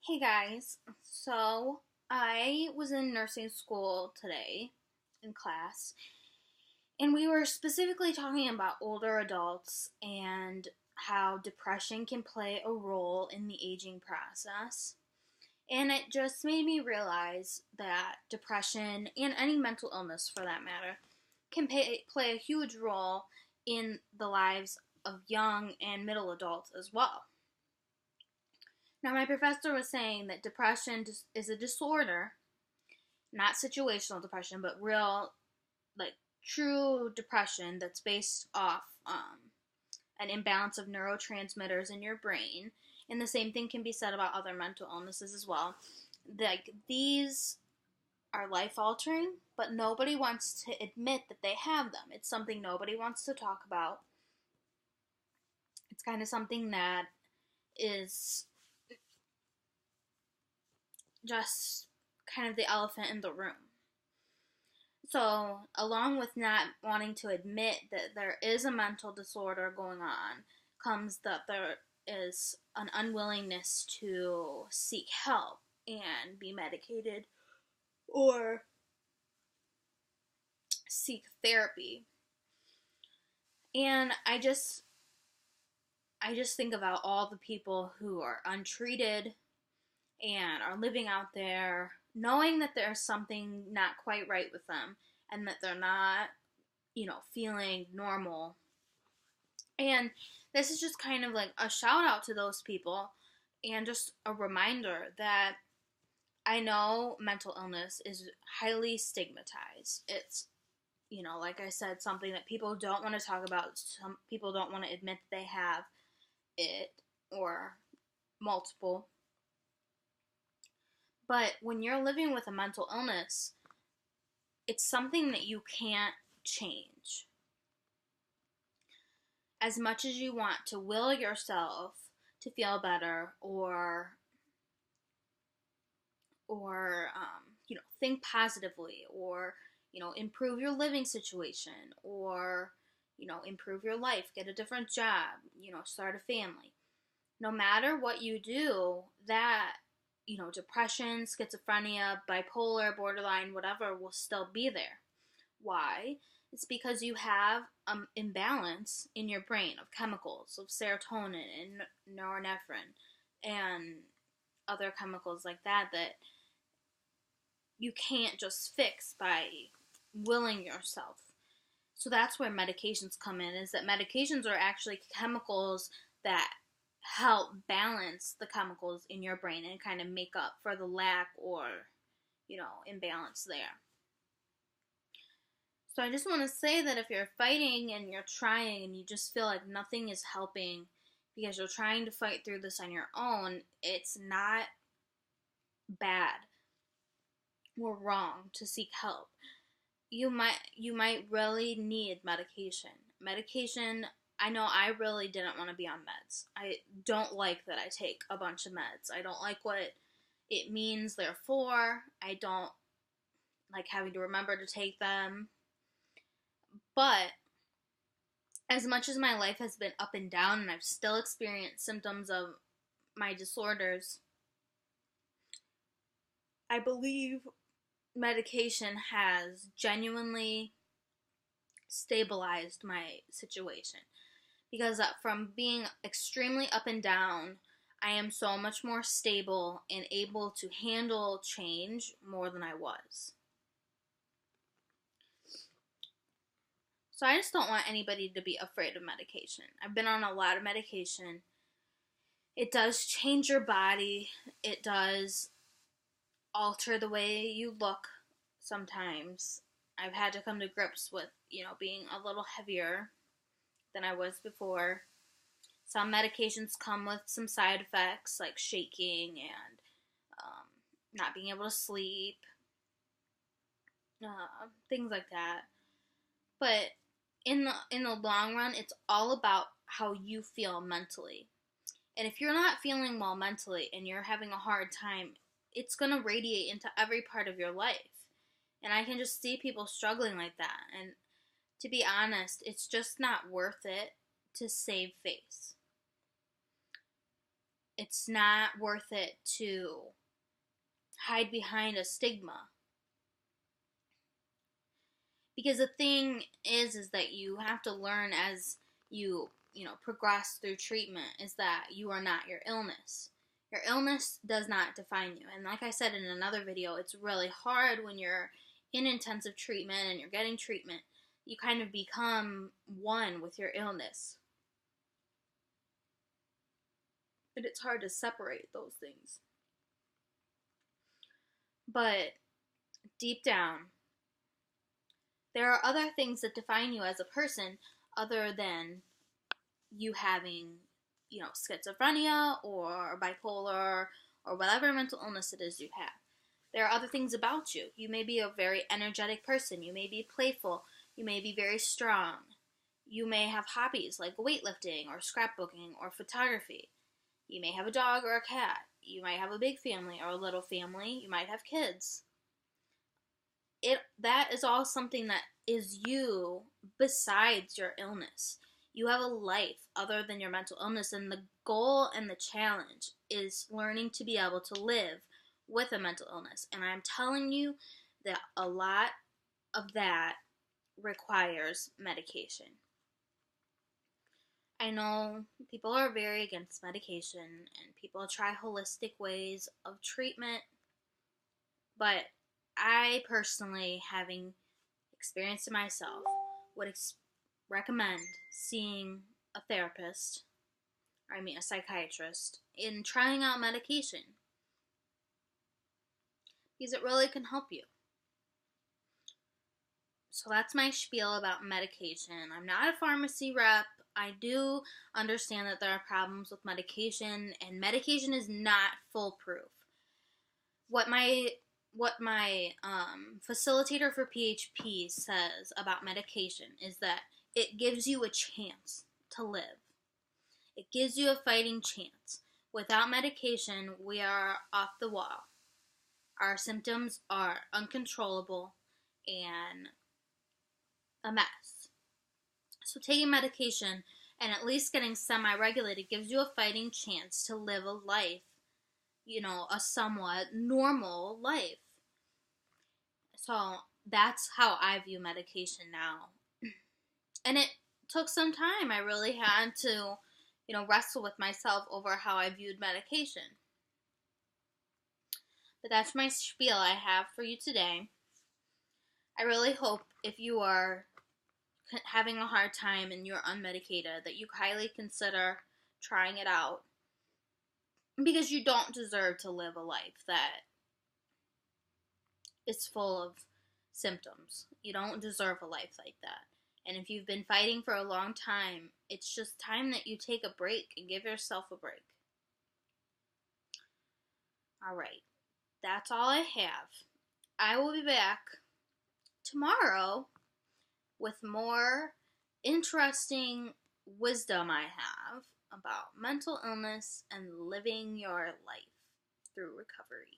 Hey guys, so I was in nursing school today in class, and we were specifically talking about older adults and how depression can play a role in the aging process. And it just made me realize that depression, and any mental illness for that matter, can play a huge role in the lives of young and middle adults as well. Now, my professor was saying that depression is a disorder, not situational depression, but real, like true depression that's based off an imbalance of neurotransmitters in your brain. And the same thing can be said about other mental illnesses as well. Like, these are life altering, but nobody wants to admit that they have them. It's something nobody wants to talk about. It's kind of something that is just kind of the elephant in the room. So, along with not wanting to admit that there is a mental disorder going on, comes that there is an unwillingness to seek help and be medicated or seek therapy. And I just think about all the people who are untreated and are living out there knowing that there's something not quite right with them and that they're not, feeling normal. And this is just kind of like a shout out to those people and just a reminder that I know mental illness is highly stigmatized. It's, like I said, something that people don't want to talk about. Some people don't want to admit that they have it or multiple. But when you're living with a mental illness, it's something that you can't change. As much as you want to will yourself to feel better or think positively or improve your living situation or improve your life, get a different job, start a family. No matter what you do, that depression, schizophrenia, bipolar, borderline, whatever will still be there. Why? It's because you have imbalance in your brain of chemicals, of serotonin and norepinephrine and other chemicals like that you can't just fix by willing yourself. So that's where medications come in, is that medications are actually chemicals that help balance the chemicals in your brain and kind of make up for the lack or, imbalance there. So I just want to say that if you're fighting and you're trying and you just feel like nothing is helping because you're trying to fight through this on your own, it's not bad or wrong to seek help. You might really need medication. Medication, I know I really didn't want to be on meds. I don't like that I take a bunch of meds. I don't like what it means they're for. I don't like having to remember to take them. But as much as my life has been up and down and I've still experienced symptoms of my disorders, I believe medication has genuinely stabilized my situation. Because from being extremely up and down, I am so much more stable and able to handle change more than I was. So I just don't want anybody to be afraid of medication. I've been on a lot of medication. It does change your body. It does alter the way you look sometimes. I've had to come to grips with, being a little heavier than I was before. Some medications come with some side effects like shaking and not being able to sleep, things like that. But in the long run, it's all about how you feel mentally. And if you're not feeling well mentally and you're having a hard time, it's going to radiate into every part of your life. And I can just see people struggling like that. And to be honest, it's just not worth it to save face. it's not worth it to hide behind a stigma. Because the thing is that you have to learn as you progress through treatment, is that you are not your illness. Your illness does not define you. And like I said in another video, it's really hard when you're in intensive treatment and you're getting treatment. You kind of become one with your illness. And it's hard to separate those things. But deep down, there are other things that define you as a person other than you having, schizophrenia or bipolar or whatever mental illness it is you have. There are other things about you. You may be a very energetic person. You may be playful. You may be very strong. You may have hobbies like weightlifting or scrapbooking or photography. You may have a dog or a cat. You might have a big family or a little family. You might have kids. That is all something that is you besides your illness. You have a life other than your mental illness, and the goal and the challenge is learning to be able to live with a mental illness. And I'm telling you that a lot of that requires medication. I know people are very against medication and people try holistic ways of treatment, but I personally, having experienced it myself, would recommend seeing a therapist, a psychiatrist, in trying out medication, because it really can help you. So that's my spiel about medication. I'm not a pharmacy rep. I do understand that there are problems with medication, and medication is not foolproof. What my facilitator for PHP says about medication is that it gives you a chance to live. It gives you a fighting chance. Without medication, we are off the wall. Our symptoms are uncontrollable and a mess. So taking medication and at least getting semi-regulated gives you a fighting chance to live a life, a somewhat normal life. So that's how I view medication now. And it took some time. I really had to, wrestle with myself over how I viewed medication. But that's my spiel I have for you today. I really hope if you are having a hard time and you're unmedicated, that you highly consider trying it out, because you don't deserve to live a life that is full of symptoms. You don't deserve a life like that. And if you've been fighting for a long time, it's just time that you take a break and give yourself a break. Alright, that's all I have. I will be back tomorrow with more interesting wisdom I have about mental illness and living your life through recovery.